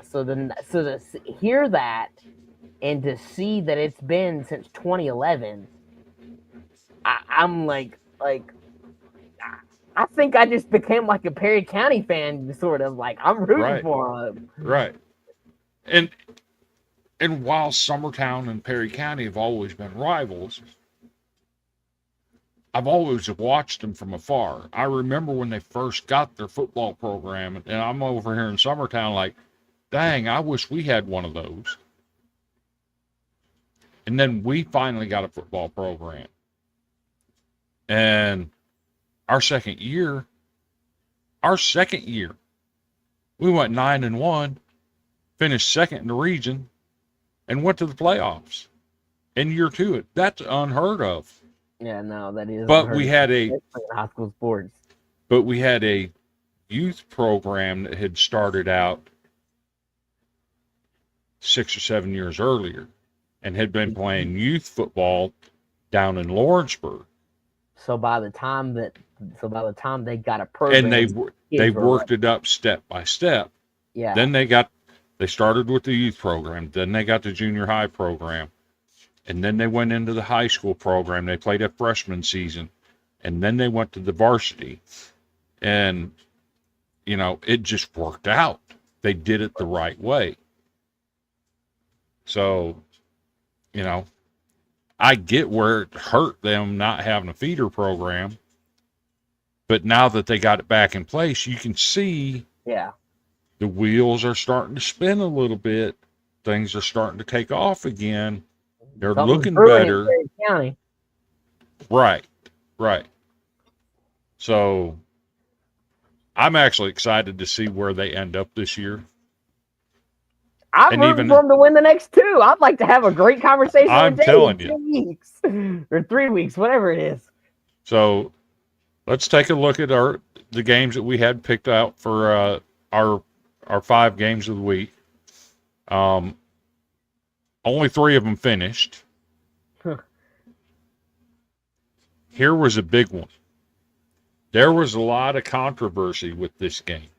So to hear that and to see that it's been since 2011, I'm like, I think I just became like a Perry County fan, sort of. Like, I'm rooting for them. Right. And while Summertown and Perry County have always been rivals, I've always watched them from afar. I remember when they first got their football program, and I'm over here in Summertown like, dang, I wish we had one of those. And then we finally got a football program. And our second year, we went 9-1, finished second in the region, and went to the playoffs in year 2. That's unheard of. Yeah, no, that is. But we had high school sports. But we had a youth program that had started out 6 or 7 years earlier and had been playing youth football down in Lawrenceburg. So by the time they got a program, and they worked it up step by step. Yeah. Then they started with the youth program. Then they got the junior high program. And then they went into the high school program. They played a freshman season. And then they went to the varsity. And, it just worked out. They did it the right way. So, I get where it hurt them not having a feeder program. But now that they got it back in place, you can see the wheels are starting to spin a little bit. Things are starting to take off again. They're looking better. Right. So I'm actually excited to see where they end up this year. I'm rooting for them to win the next 2. I'd like to have a great conversation I'm with Jay telling in 2 weeks or 3 weeks, whatever it is. So let's take a look at the games that we had picked out for our 5 games of the week. Only 3 of them finished. Here was a big one. There was a lot of controversy with this game.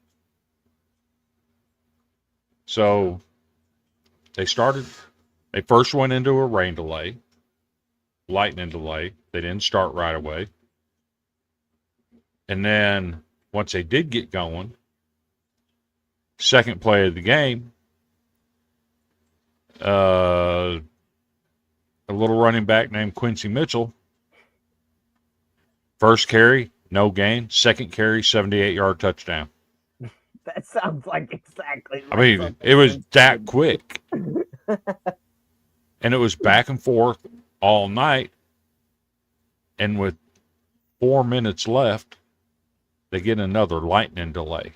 So they first went into a rain delay, lightning delay. They didn't start right away. And then once they did get going, second play of the game, a little running back named Quincy Mitchell. First carry, no gain. Second carry, 78-yard touchdown. That sounds like exactly. I mean, it was that quick. And it was back and forth all night. And with 4 minutes left, they get another lightning delay.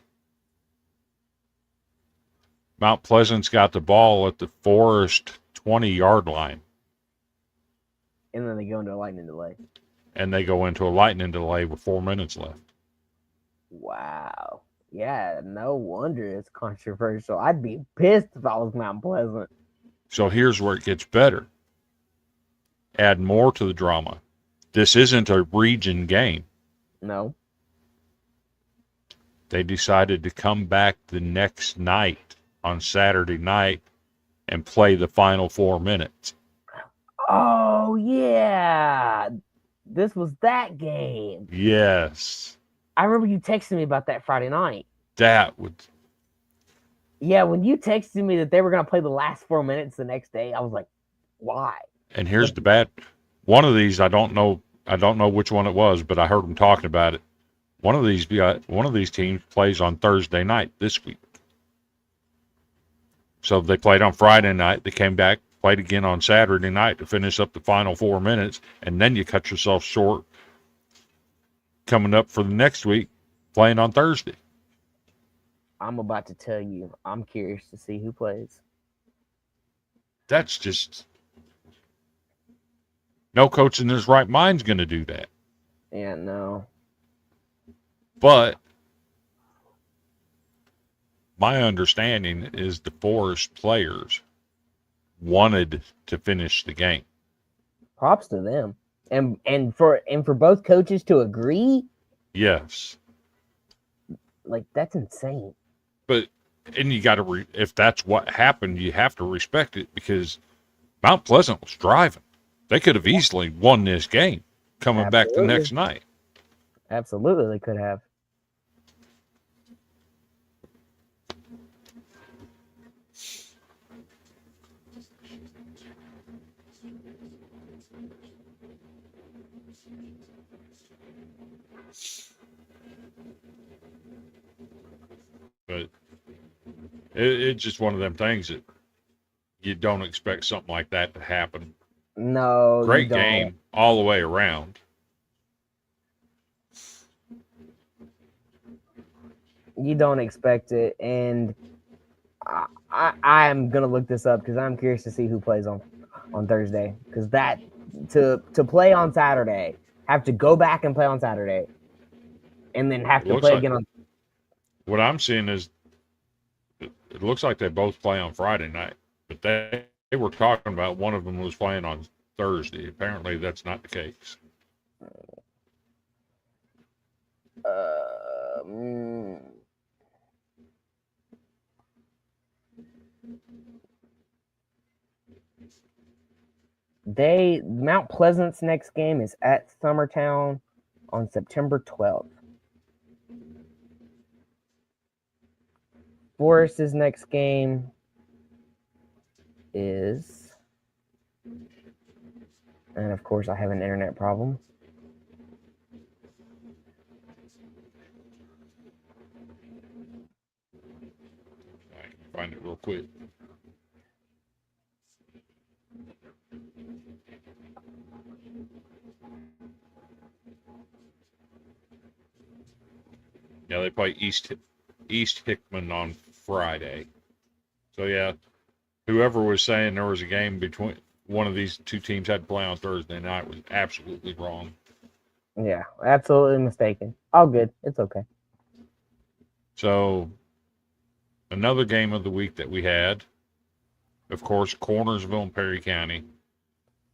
Mount Pleasant's got the ball at the Forest 20-yard line. And then they go into a lightning delay. And they go into a lightning delay with 4 minutes left. Wow. Yeah, no wonder it's controversial. I'd be pissed if I was Mount Pleasant. So here's where it gets better. Add more to the drama. This isn't a region game. No. They decided to come back the next night on Saturday night and play the final 4 minutes. Oh, yeah. This was that game. Yes. I remember you texting me about that Friday night. That would. Yeah, when you texted me that they were going to play the last 4 minutes the next day, I was like, why? And here's the bad. One of these, I don't know which one it was, but I heard them talking about it. One of these teams plays on Thursday night this week. So they played on Friday night. They came back, played again on Saturday night to finish up the final 4 minutes, and then you cut yourself short coming up for the next week playing on Thursday. I'm about to tell you. I'm curious to see who plays. That's just no coach in his right mind's going to do that. Yeah, no. But my understanding is the Forest players wanted to finish the game. Props to them. And for both coaches to agree, Yes. like that's insane. But and you got to if that's what happened, you have to respect it because Mount Pleasant was driving. They could have easily won this game coming back the next night. Absolutely, they could have. But it's just one of them things that you don't expect something like that to happen. No, Great game all the way around. You don't expect it, and I am gonna look this up because I'm curious to see who plays on Thursday. Because that to play on Saturday, have to go back and play on Saturday, and then have to play again on. What I'm seeing is it looks like they both play on Friday night, but they were talking about one of them was playing on Thursday. Apparently, that's not the case. Mount Pleasant's next game is at Summertown on September 12th. Forest's next game is, and of course I have an internet problem. I can find it real quick. Yeah, they play East Hickman on Friday. So yeah, whoever was saying there was a game between one of these two teams had to play on Thursday night was absolutely wrong. Yeah, absolutely mistaken. All good. It's okay. So another game of the week that we had, of course, Cornersville and Perry County.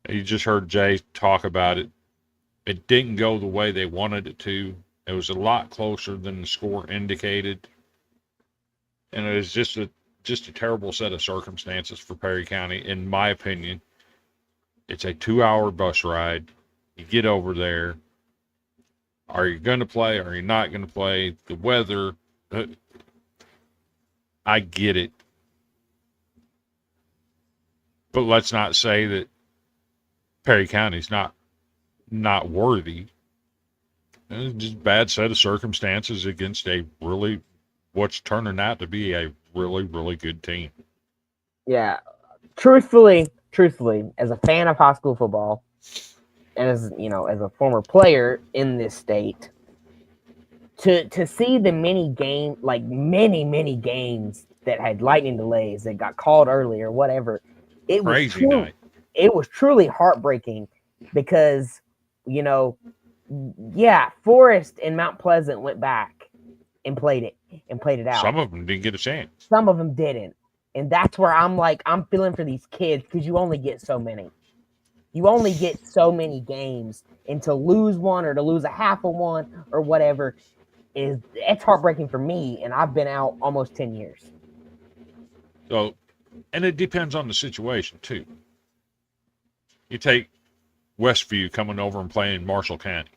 You just heard Jay talk about it. It didn't go the way they wanted it to. It was a lot closer than the score indicated. And it was just a terrible set of circumstances for Perry County, in my opinion. It's a 2-hour bus ride. You get over there. Are you going to play? Are you not going to play? The weather. I get it. But let's not say that Perry County's not worthy. It's just a bad set of circumstances against what's turning out to be a really, really good team. Yeah. Truthfully, as a fan of high school football, and as a former player in this state, to see the many games that had lightning delays that got called early or whatever, it was truly heartbreaking because, Forest and Mount Pleasant went back and played it out. Some of them didn't get a chance. Some of them didn't. And that's where I'm feeling for these kids because you only get so many. You only get so many games, and to lose one or to lose a half of one or whatever it's heartbreaking for me, and I've been out almost 10 years. So, and it depends on the situation too. You take Westview coming over and playing Marshall County.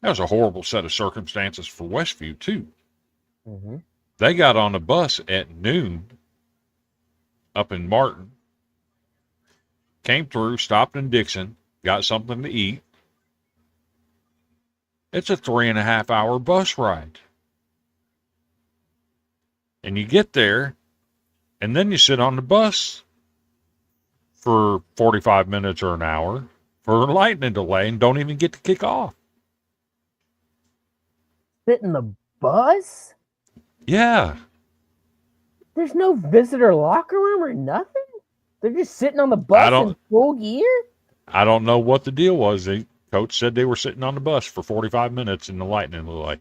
That was a horrible set of circumstances for Westview too. Mm-hmm. They got on a bus at noon up in Martin, came through, stopped in Dixon, got something to eat. It's a 3.5-hour bus ride. And you get there, and then you sit on the bus for 45 minutes or an hour for a lightning delay and don't even get to kick off. Sit in the bus? Yeah. There's no visitor locker room or nothing. They're just sitting on the bus in full gear. I don't know what the deal was. The coach said they were sitting on the bus for 45 minutes in the lightning delay.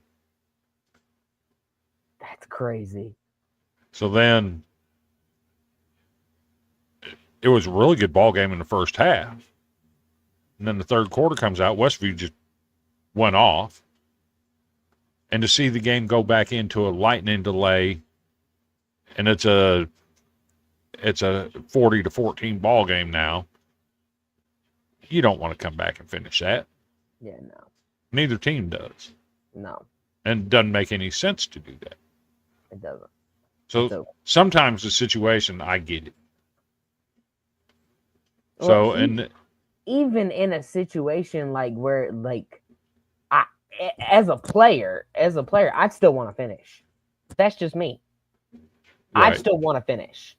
That's crazy. So then it was a really good ball game in the first half. And then the third quarter comes out. Westview just went off. And to see the game go back into a lightning delay, and it's a 40-14 ball game now. You don't want to come back and finish that. Yeah, no. Neither team does. No. And it doesn't make any sense to do that. It doesn't. So sometimes the situation, I get it. Well, So, and even in a situation like where, like, as a player, I'd still want to finish. That's just me. right. I'd still want to finish.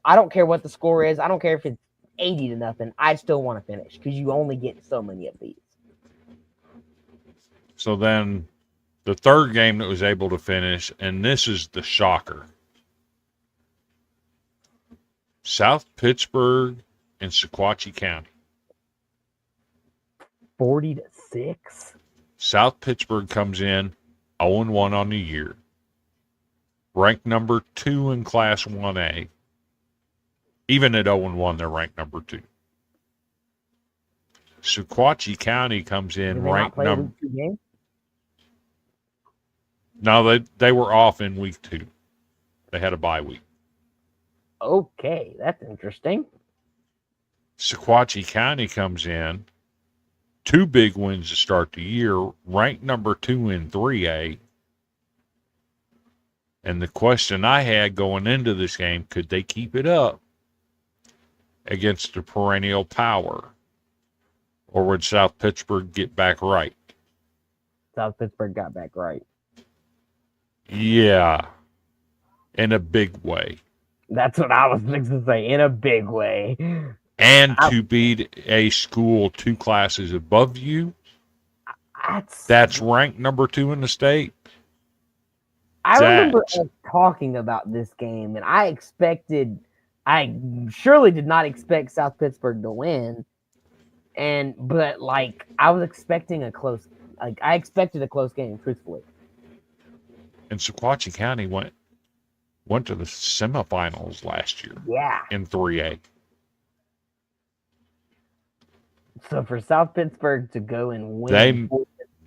I don't care what the score is. I don't care if it's 80-0. I still want to finish because you only get so many of these. So then the third game that was able to finish, and this is the shocker. South Pittsburgh and Sequatchie County. 40-6. South Pittsburgh comes in 0-1 on the year. Ranked number 2 in Class 1A. Even at 0-1, they're ranked number 2. Sequatchie County comes in ranked number. No, they were off in week 2. They had a bye week. Okay, that's interesting. Sequatchie County comes in 2 big wins to start the year, ranked number 2 in 3A. And the question I had going into this game, could they keep it up against the perennial power? Or would South Pittsburgh get back right? South Pittsburgh got back right. Yeah, in a big way. That's what I was fixing to say, in a big way. And to beat a school 2 classes above you, that's ranked number 2 in the state. I remember us talking about this game, and I surely did not expect South Pittsburgh to win. But I was expecting I expected a close game, truthfully. And Sequatchie County went to the semifinals last year. Yeah. In 3A. So for South Pittsburgh to go and win,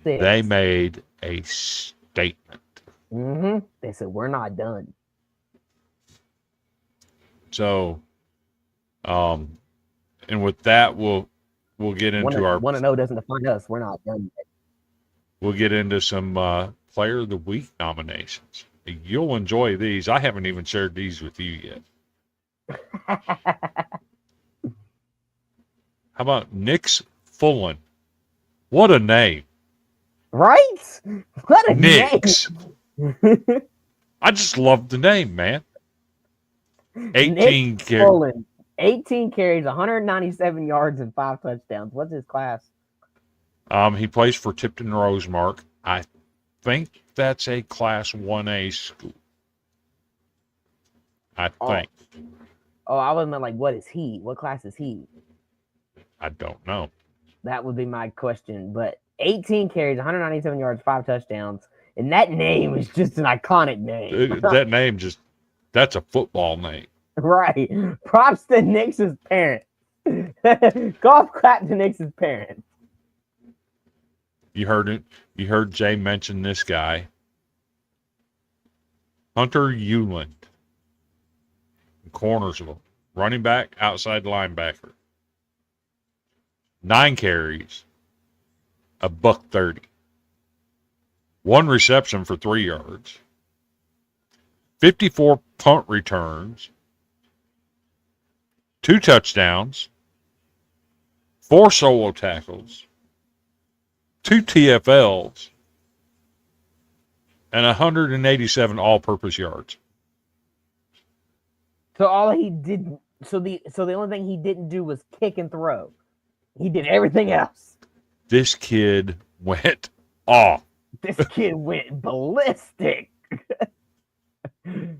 they made a statement. Mm-hmm. They said, we're not done. So, and with that, we'll get into our 1-0 doesn't define us. We're not done yet. We'll get into some Player of the Week nominations. You'll enjoy these. I haven't even shared these with you yet. How about Nix Fullen? What a name. Right? What a Nix. name. I just love the name, man. 18 carries. 18 carries, 197 yards, and 5 touchdowns. What's his class? He plays for Tipton Rosemark. I think that's a Class 1A school. I think. Oh, I was meant what is he? What class is he? I don't know. That would be my question. But 18 carries, 197 yards, 5 touchdowns. And that name is just an iconic name. That name that's a football name. Right. Props to Nix's parents. Golf clap to Nix's parents. You heard it. You heard Jay mention this guy. Hunter Euland. Cornersville. Running back, outside linebacker. 9 carries. $130. 1 reception for 3 yards. 54 punt returns. 2 touchdowns. 4 solo tackles. 2 TFLs. And 187 all-purpose yards. So all he did, so the only thing he didn't do was kick and throw. He did everything else. This kid went off. This kid went ballistic. And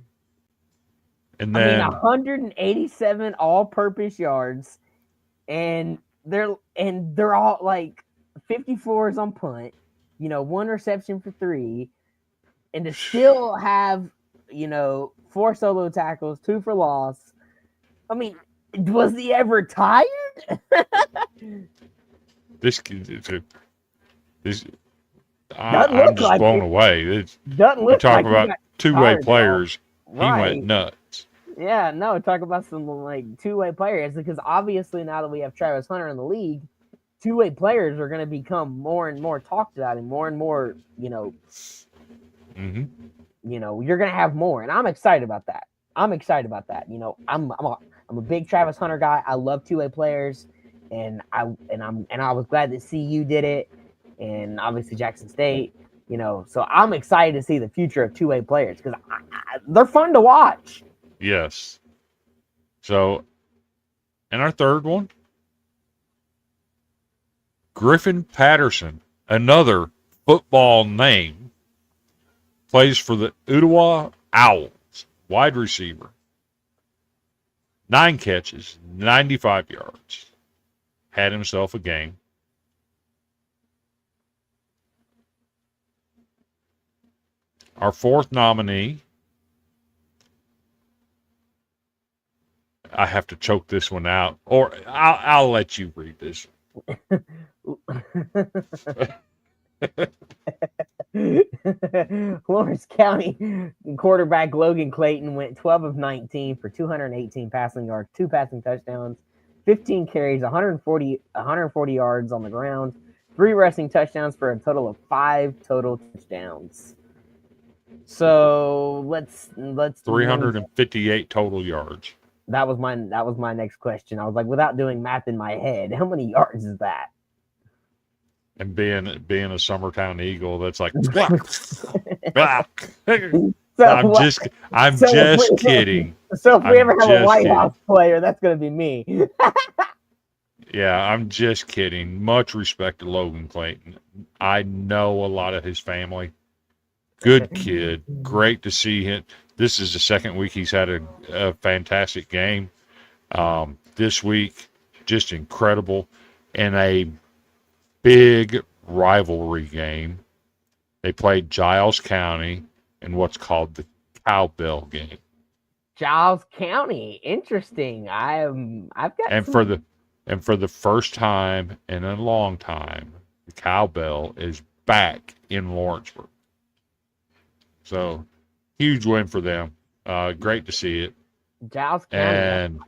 I mean, then 187 all-purpose yards, and they're all like 54s on punt. You know, 1 reception for 3, and to still have 4 solo tackles, 2 for loss. I mean, was he ever tired? this kid, Doesn't I'm look just like blown it. away. Doesn't You look talk like he about got two-way tired at all. players. He Right. went nuts. Yeah, no, talk about some like two-way players, because obviously now that we have Travis Hunter in the league, two-way players are going to become more and more talked about, and more, Mm-hmm. You're going to have more, and I'm excited about that. I'm I'm a big Travis Hunter guy. I love two-way players, and I was glad that CU did it, and obviously Jackson State. So I'm excited to see the future of two-way players, because they're fun to watch. Yes. So, and our third one, Griffin Patterson, another football name, plays for the Ottawa Owls, wide receiver. 9 catches, 95 yards. Had himself a game. Our fourth nominee, I have to choke this one out, or I'll let you read this. Lawrence County quarterback Logan Clayton went 12 of 19 for 218 passing yards, 2 passing touchdowns, 15 carries, 140 yards on the ground, 3 rushing touchdowns for a total of 5 total touchdowns. So let's 358 total yards. That was my next question. I was like, without doing math in my head, how many yards is that? And being a Summertown Eagle, that's like I'm just kidding. So if we ever have a White House player, that's gonna be me. Yeah, I'm just kidding. Much respect to Logan Clayton. I know a lot of his family. Good kid. Great to see him. This is the second week he's had a fantastic game. This week, just incredible. And a big rivalry game. They played Giles County in what's called the Cowbell game. Giles County, interesting. I've got for the first time in a long time, the Cowbell is back in Lawrenceburg. So, huge win for them. Great to see it. Giles County. And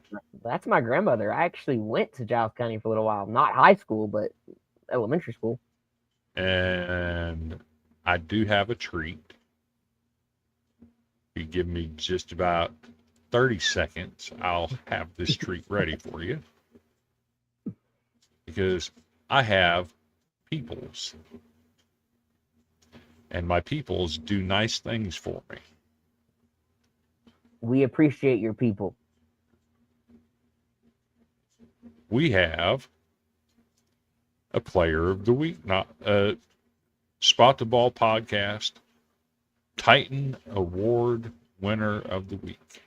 that's my grandmother. I actually went to Giles County for a little while. Not high school, but elementary school. And I do have a treat. If you give me just about 30 seconds, I'll have this treat ready for you. Because I have peoples. And my peoples do nice things for me. We appreciate your people. We have a player of the week, not a Spot the Ball podcast, Titan Award winner of the week.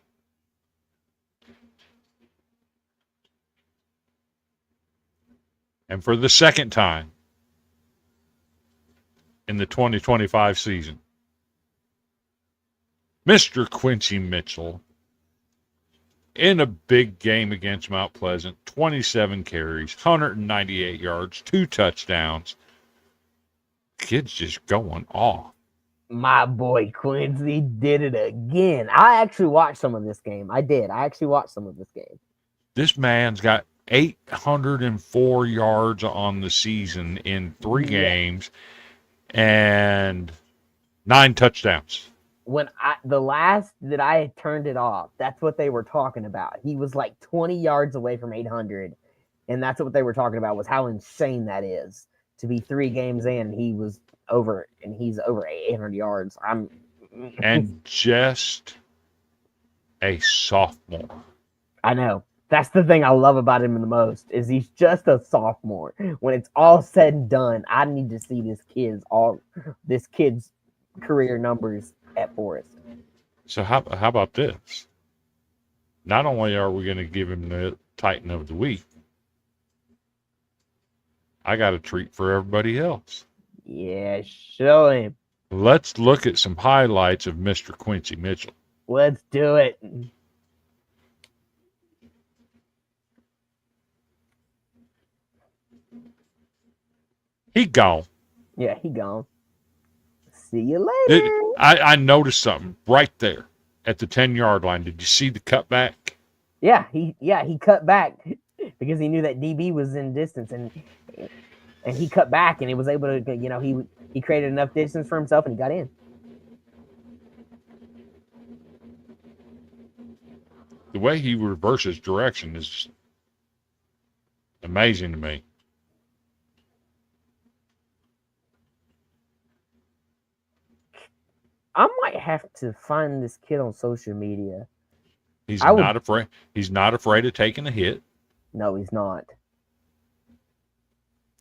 And for the second time in the 2025 season, Mr. Quincy Mitchell, in a big game against Mount Pleasant, 27 carries, 198 yards, 2 touchdowns. Kid's just going off. My boy Quincy did it again. I actually watched some of this game. I actually watched some of this game. This man's got 804 yards on the season in 3 games and 9 touchdowns. When the last that I had turned it off, that's what they were talking about. He was like 20 yards away from 800, and that's what they were talking about, was how insane that is to be 3 games in. And he's over 800 yards. And just a sophomore. I know. That's the thing I love about him the most, is he's just a sophomore. When it's all said and done, I need to see this kid's career numbers at Forest. So how about this? Not only are we going to give him the Titan of the Week, I got a treat for everybody else. Yeah, show him. Let's look at some highlights of Mr. Quincy Mitchell. Let's do it. He gone. Yeah, he gone. See you later. I noticed something right there at the 10-yard line. Did you see the cutback? Yeah, he cut back because he knew that DB was in distance, and he cut back, and he was able to, he created enough distance for himself, and he got in. The way he reverses direction is just amazing to me. I might have to find this kid on social media. He's not afraid. He's not afraid of taking a hit. No, he's not.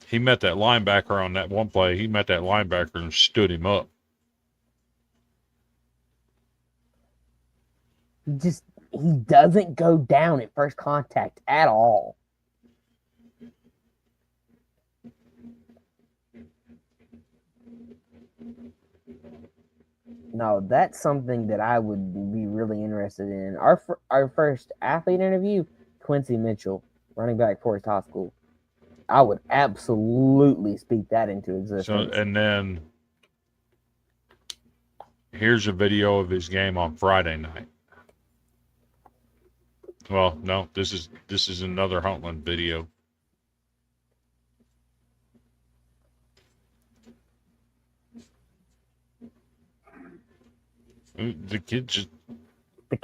He met that linebacker on that one play. He met that linebacker and stood him up. He doesn't go down at first contact at all. No, that's something that I would be really interested in. Our first athlete interview, Quincy Mitchell, running back Forest High School. I would absolutely speak that into existence. So, and then here's a video of his game on Friday night. Well, no, this is another Huntland video. The kid's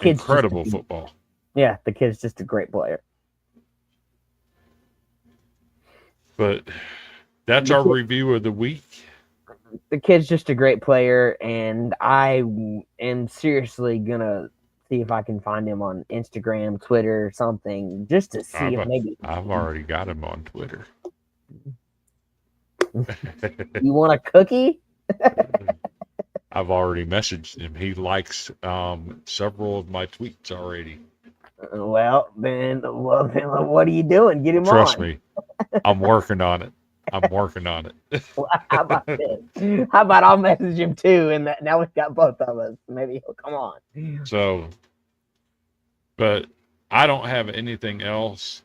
incredible football. Yeah, the kid's just a great player. But that's our review of the week. The kid's just a great player, and I am seriously gonna see if I can find him on Instagram, Twitter, something, just to see if maybe I've already got him on Twitter. You want a cookie? I've already messaged him. He likes several of my tweets already. Well, then what are you doing? Get him on. Trust me, I'm working on it. Well, how about this? How about I'll message him too, and now we've got both of us. Maybe he'll come on. So, but I don't have anything else.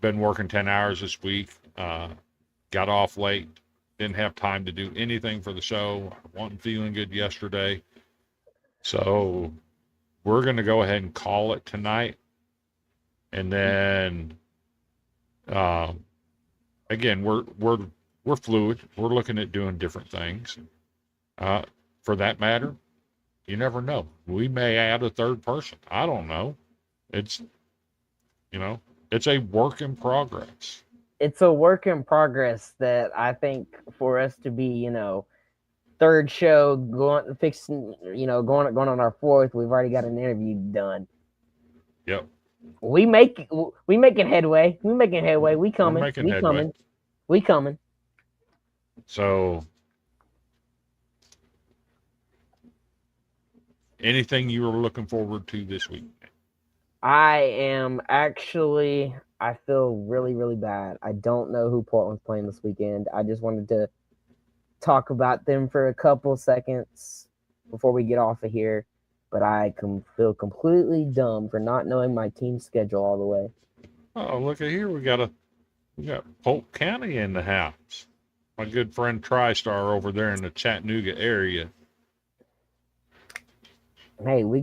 Been working 10 hours this week. Got off late. Didn't have time to do anything for the show. Wasn't feeling good yesterday. So we're going to go ahead and call it tonight. And then, again, we're fluid. We're looking at doing different things. For that matter, you never know. We may add a third person. I don't know. It's a work in progress. It's a work in progress that I think for us to be, third show going on our fourth, we've already got an interview done. Yep. We making headway. We coming. We coming. So, anything you were looking forward to this week? I feel really, really bad. I don't know who Portland's playing this weekend. I just wanted to talk about them for a couple seconds before we get off of here. But I feel completely dumb for not knowing my team's schedule all the way. Oh, look at here. We got Polk County in the house. My good friend TriStar over there in the Chattanooga area. Hey, we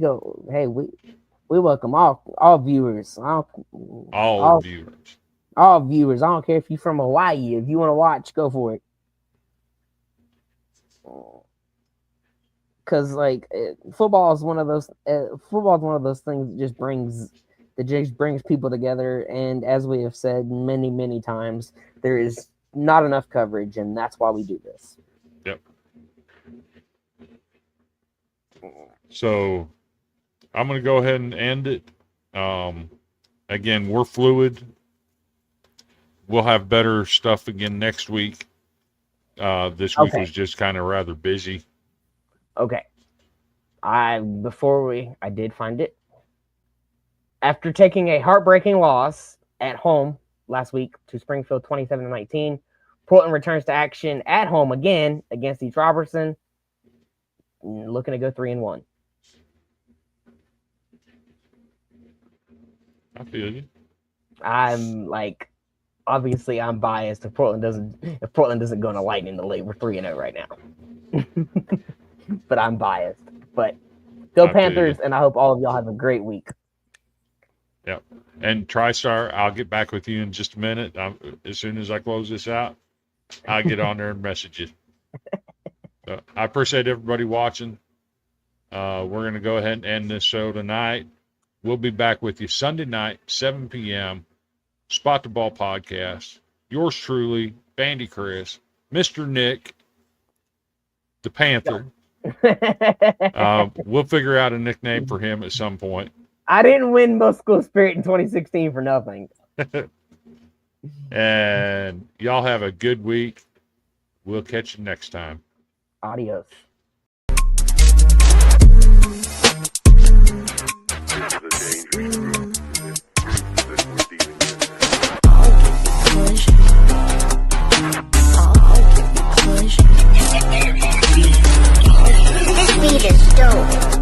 welcome all viewers. All viewers. All viewers. I don't care if you're from Hawaii. If you want to watch, go for it. Because football is one of those things that just brings people together. And as we have said many, many times, there is not enough coverage, and that's why we do this. Yep. So I'm going to go ahead and end it. Again, we're fluid. We'll have better stuff again next week. This week was just kind of rather busy. Okay. I did find it. After taking a heartbreaking loss at home last week to Springfield 27-19, Portland returns to action at home again against East Robertson, looking to go 3-1. I feel you. I'm obviously I'm biased if Portland doesn't go on a lightning the league. We're 3-0 right now. But I'm biased. But go Panthers, and I hope all of y'all have a great week. Yep. And TriStar, I'll get back with you in just a minute. As soon as I close this out, I'll get on there and message you. So I appreciate everybody watching. We're going to go ahead and end this show tonight. We'll be back with you Sunday night, 7 p.m., Spot the Ball Podcast. Yours truly, Bandy Chris, Mr. Nick, the Panther. We'll figure out a nickname for him at some point. I didn't win Most School Spirit in 2016 for nothing. And y'all have a good week. We'll catch you next time. Adios. This beat is dope.